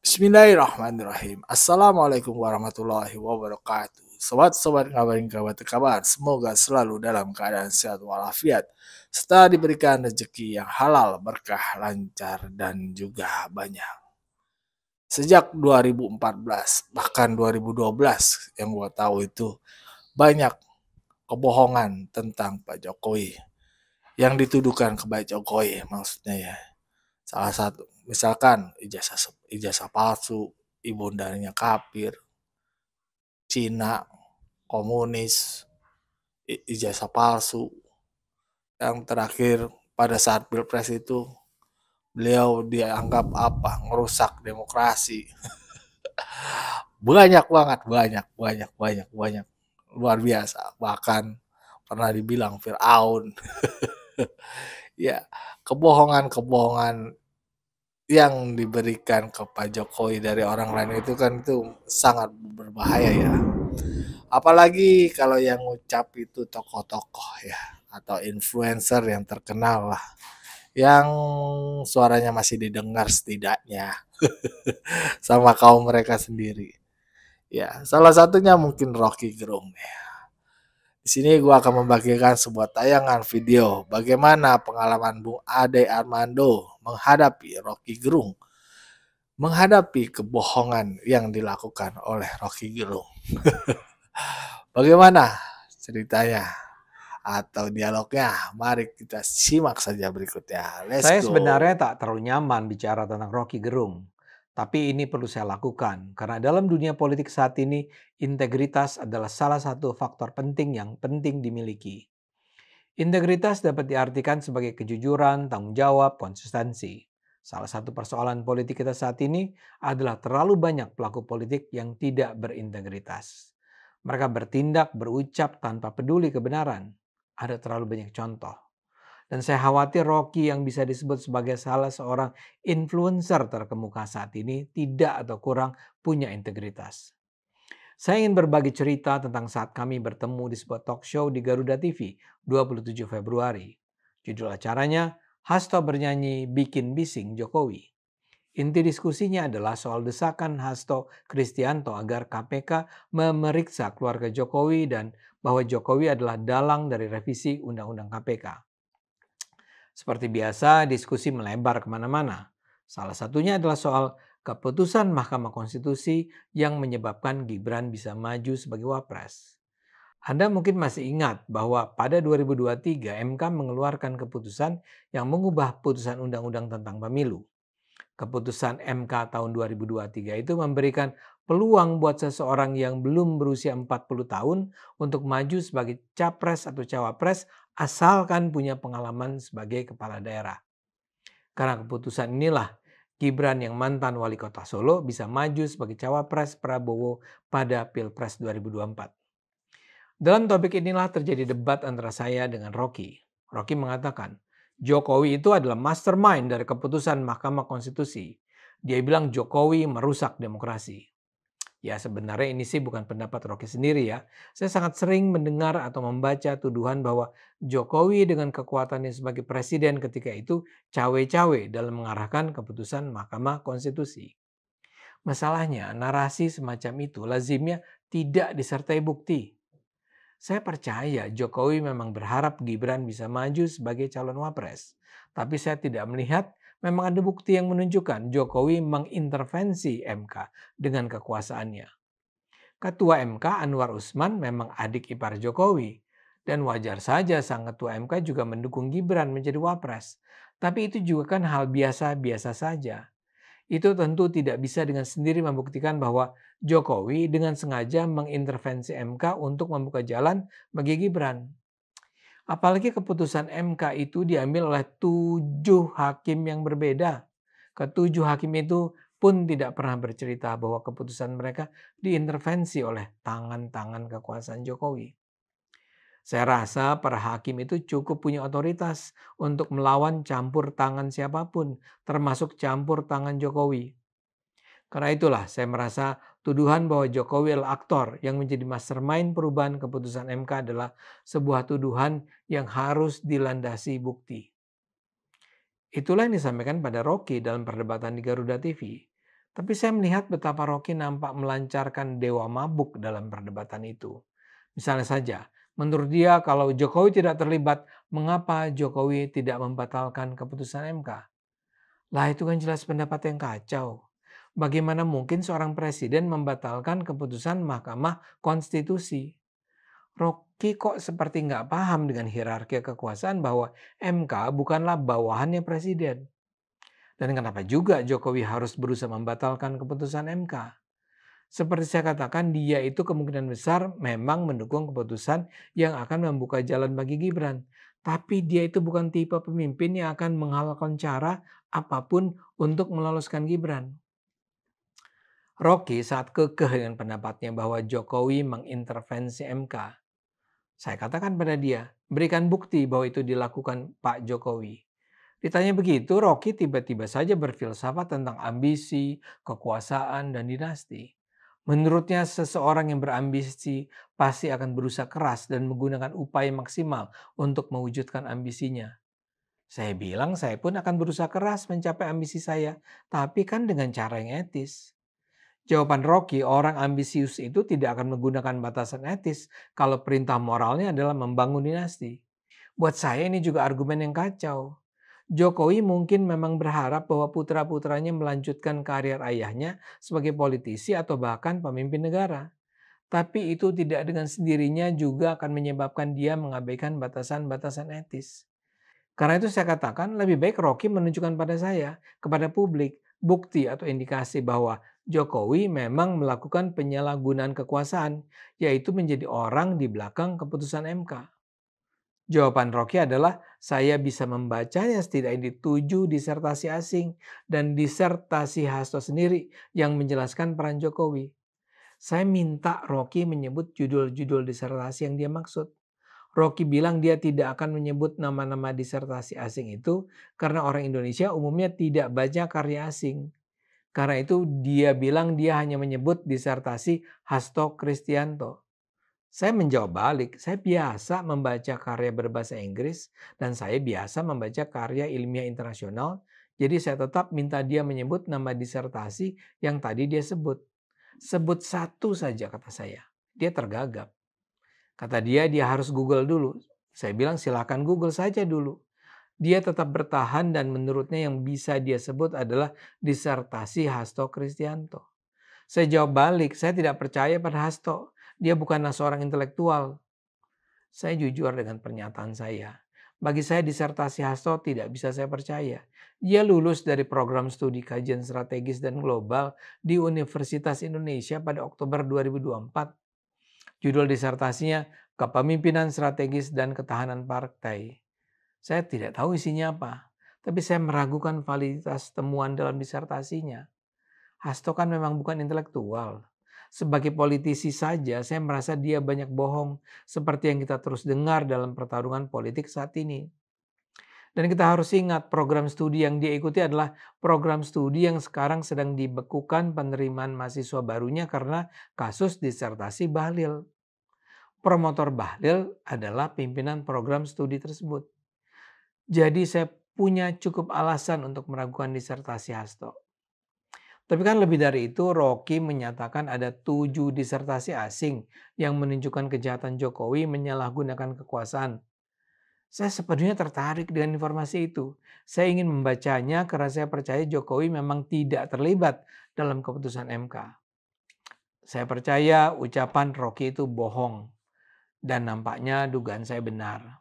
Bismillahirrahmanirrahim. Assalamualaikum warahmatullahi wabarakatuh. Sobat-sobat ngabarin kabar kabar, semoga selalu dalam keadaan sehat walafiat, serta diberikan rezeki yang halal, berkah, lancar, dan juga banyak. Sejak 2014, bahkan 2012, yang gua tahu itu banyak kebohongan tentang Pak Jokowi yang dituduhkan ke Pak Jokowi, maksudnya ya. Salah satu, misalkan ijazah palsu, ibundanya kafir, Cina, komunis, ijazah palsu. Yang terakhir pada saat Pilpres itu beliau dianggap apa? Ngerusak demokrasi. Banyak banget, banyak. Luar biasa. Bahkan pernah dibilang Fir'aun. Ya, kebohongan-kebohongan yang diberikan ke Pak Jokowi dari orang lain itu kan itu sangat berbahaya ya. Apalagi kalau yang ngucap itu tokoh-tokoh ya atau influencer yang terkenal lah, yang suaranya masih didengar setidaknya sama kaum mereka sendiri. Ya, salah satunya mungkin Rocky Gerung. Di sini gua akan membagikan sebuah tayangan video bagaimana pengalaman Bung Ade Armando menghadapi Rocky Gerung, menghadapi kebohongan yang dilakukan oleh Rocky Gerung. Bagaimana ceritanya atau dialognya? Mari kita simak saja berikutnya. Let's Saya go. sebenarnya tak terlalu nyaman bicara tentang Rocky Gerung. Tapi ini perlu saya lakukan karena dalam dunia politik saat ini integritas adalah salah satu faktor penting yang penting dimiliki. Integritas dapat diartikan sebagai kejujuran, tanggung jawab, konsistensi. Salah satu persoalan politik kita saat ini adalah terlalu banyak pelaku politik yang tidak berintegritas. Mereka bertindak, berucap tanpa peduli kebenaran. Ada terlalu banyak contoh. Dan saya khawatir Rocky yang bisa disebut sebagai salah seorang influencer terkemuka saat ini tidak atau kurang punya integritas. Saya ingin berbagi cerita tentang saat kami bertemu di sebuah talk show di Garuda TV 27 Februari. Judul acaranya, Hasto bernyanyi Bikin Bising Jokowi. Inti diskusinya adalah soal desakan Hasto Kristianto agar KPK memeriksa keluarga Jokowi dan bahwa Jokowi adalah dalang dari revisi Undang-Undang KPK. Seperti biasa, diskusi melebar kemana-mana. Salah satunya adalah soal keputusan Mahkamah Konstitusi yang menyebabkan Gibran bisa maju sebagai wapres. Anda mungkin masih ingat bahwa pada 2023 MK mengeluarkan keputusan yang mengubah putusan undang-undang tentang pemilu. Keputusan MK tahun 2023 itu memberikan peluang buat seseorang yang belum berusia 40 tahun untuk maju sebagai capres atau cawapres asalkan punya pengalaman sebagai kepala daerah. Karena keputusan inilah Gibran yang mantan wali kota Solo bisa maju sebagai cawapres Prabowo pada Pilpres 2024. Dalam topik inilah terjadi debat antara saya dengan Rocky. Rocky mengatakan, Jokowi itu adalah mastermind dari keputusan Mahkamah Konstitusi. Dia bilang Jokowi merusak demokrasi. Ya sebenarnya ini sih bukan pendapat Rocky sendiri ya. Saya sangat sering mendengar atau membaca tuduhan bahwa Jokowi dengan kekuatannya sebagai presiden ketika itu cawe-cawe dalam mengarahkan keputusan Mahkamah Konstitusi. Masalahnya narasi semacam itu lazimnya tidak disertai bukti. Saya percaya Jokowi memang berharap Gibran bisa maju sebagai calon wapres. Tapi saya tidak melihat memang ada bukti yang menunjukkan Jokowi mengintervensi MK dengan kekuasaannya. Ketua MK Anwar Usman memang adik ipar Jokowi. Dan wajar saja sang ketua MK juga mendukung Gibran menjadi wapres. Tapi itu juga kan hal biasa-biasa saja. Itu tentu tidak bisa dengan sendiri membuktikan bahwa Jokowi dengan sengaja mengintervensi MK untuk membuka jalan bagi Gibran. Apalagi keputusan MK itu diambil oleh 7 hakim yang berbeda. Ketujuh hakim itu pun tidak pernah bercerita bahwa keputusan mereka diintervensi oleh tangan-tangan kekuasaan Jokowi. Saya rasa para hakim itu cukup punya otoritas untuk melawan campur tangan siapapun, termasuk campur tangan Jokowi. Karena itulah saya merasa tuduhan bahwa Jokowi adalah aktor yang menjadi mastermind perubahan keputusan MK adalah sebuah tuduhan yang harus dilandasi bukti. Itulah yang disampaikan pada Rocky dalam perdebatan di Garuda TV. Tapi saya melihat betapa Rocky nampak melancarkan dewa mabuk dalam perdebatan itu. Misalnya saja, menurut dia kalau Jokowi tidak terlibat, mengapa Jokowi tidak membatalkan keputusan MK? Lah itu kan jelas pendapat yang kacau. Bagaimana mungkin seorang presiden membatalkan keputusan Mahkamah Konstitusi? Rocky kok seperti nggak paham dengan hierarki kekuasaan bahwa MK bukanlah bawahannya presiden. Dan kenapa juga Jokowi harus berusaha membatalkan keputusan MK? Seperti saya katakan, dia itu kemungkinan besar memang mendukung keputusan yang akan membuka jalan bagi Gibran. Tapi dia itu bukan tipe pemimpin yang akan menghalalkan cara apapun untuk meloloskan Gibran. Rocky saat kekeh dengan pendapatnya bahwa Jokowi mengintervensi MK. Saya katakan pada dia, berikan bukti bahwa itu dilakukan Pak Jokowi. Ditanya begitu, Rocky tiba-tiba saja berfilsafat tentang ambisi, kekuasaan, dan dinasti. Menurutnya seseorang yang berambisi pasti akan berusaha keras dan menggunakan upaya maksimal untuk mewujudkan ambisinya. Saya bilang saya pun akan berusaha keras mencapai ambisi saya, tapi kan dengan cara yang etis. Jawaban Rocky, orang ambisius itu tidak akan menggunakan batasan etis kalau perintah moralnya adalah membangun dinasti. Buat saya ini juga argumen yang kacau. Jokowi mungkin memang berharap bahwa putra-putranya melanjutkan karier ayahnya sebagai politisi atau bahkan pemimpin negara. Tapi itu tidak dengan sendirinya juga akan menyebabkan dia mengabaikan batasan-batasan etis. Karena itu saya katakan lebih baik Rocky menunjukkan pada saya, kepada publik, bukti atau indikasi bahwa Jokowi memang melakukan penyalahgunaan kekuasaan, yaitu menjadi orang di belakang keputusan MK. Jawaban Rocky adalah saya bisa membacanya setidaknya di 7 disertasi asing dan disertasi Hasto sendiri yang menjelaskan peran Jokowi. Saya minta Rocky menyebut judul-judul disertasi yang dia maksud. Rocky bilang dia tidak akan menyebut nama-nama disertasi asing itu karena orang Indonesia umumnya tidak baca karya asing. Karena itu dia bilang dia hanya menyebut disertasi Hasto Kristianto. Saya menjawab balik, saya biasa membaca karya berbahasa Inggris dan saya biasa membaca karya ilmiah internasional. Jadi saya tetap minta dia menyebut nama disertasi yang tadi dia sebut. Sebut satu saja kata saya. Dia tergagap. Kata dia harus Google dulu. Saya bilang silakan Google saja dulu. Dia tetap bertahan dan menurutnya yang bisa dia sebut adalah disertasi Hasto Kristianto. Saya jawab balik, saya tidak percaya pada Hasto. Dia bukanlah seorang intelektual. Saya jujur dengan pernyataan saya. Bagi saya disertasi Hasto tidak bisa saya percaya. Dia lulus dari program studi kajian strategis dan global di Universitas Indonesia pada Oktober 2024. Judul disertasinya Kepemimpinan Strategis dan Ketahanan Partai. Saya tidak tahu isinya apa, tapi saya meragukan validitas temuan dalam disertasinya. Hasto kan memang bukan intelektual. Sebagai politisi saja saya merasa dia banyak bohong seperti yang kita terus dengar dalam pertarungan politik saat ini. Dan kita harus ingat program studi yang dia ikuti adalah program studi yang sekarang sedang dibekukan penerimaan mahasiswa barunya karena kasus disertasi Bahlil. Promotor Bahlil adalah pimpinan program studi tersebut. Jadi saya punya cukup alasan untuk meragukan disertasi Hasto. Tapi kan lebih dari itu, Rocky menyatakan ada 7 disertasi asing yang menunjukkan kejahatan Jokowi menyalahgunakan kekuasaan. Saya sepenuhnya tertarik dengan informasi itu. Saya ingin membacanya karena saya percaya Jokowi memang tidak terlibat dalam keputusan MK. Saya percaya ucapan Rocky itu bohong dan nampaknya dugaan saya benar.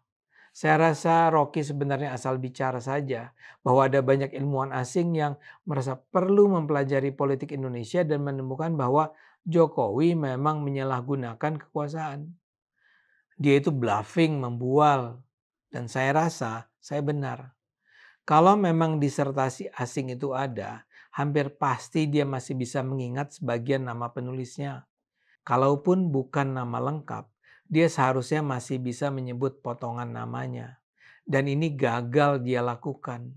Saya rasa Rocky sebenarnya asal bicara saja bahwa ada banyak ilmuwan asing yang merasa perlu mempelajari politik Indonesia dan menemukan bahwa Jokowi memang menyalahgunakan kekuasaan. Dia itu bluffing, membual. Dan saya rasa saya benar. Kalau memang disertasi asing itu ada, hampir pasti dia masih bisa mengingat sebagian nama penulisnya. Kalaupun bukan nama lengkap, dia seharusnya masih bisa menyebut potongan namanya. Dan ini gagal dia lakukan.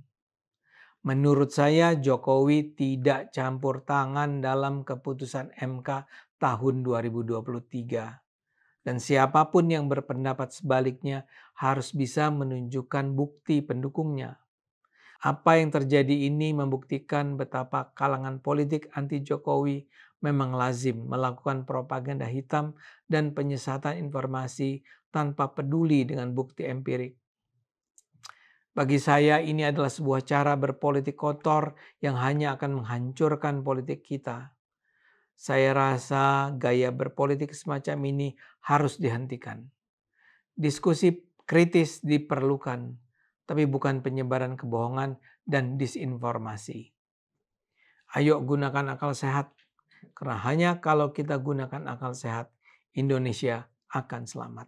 Menurut saya Jokowi tidak campur tangan dalam keputusan MK tahun 2023. Dan siapapun yang berpendapat sebaliknya harus bisa menunjukkan bukti pendukungnya. Apa yang terjadi ini membuktikan betapa kalangan politik anti Jokowi memang lazim melakukan propaganda hitam dan penyesatan informasi tanpa peduli dengan bukti empirik. Bagi saya ini adalah sebuah cara berpolitik kotor yang hanya akan menghancurkan politik kita. Saya rasa gaya berpolitik semacam ini harus dihentikan. Diskusi kritis diperlukan, tapi bukan penyebaran kebohongan dan disinformasi. Ayo gunakan akal sehat, karena hanya kalau kita gunakan akal sehat, Indonesia akan selamat.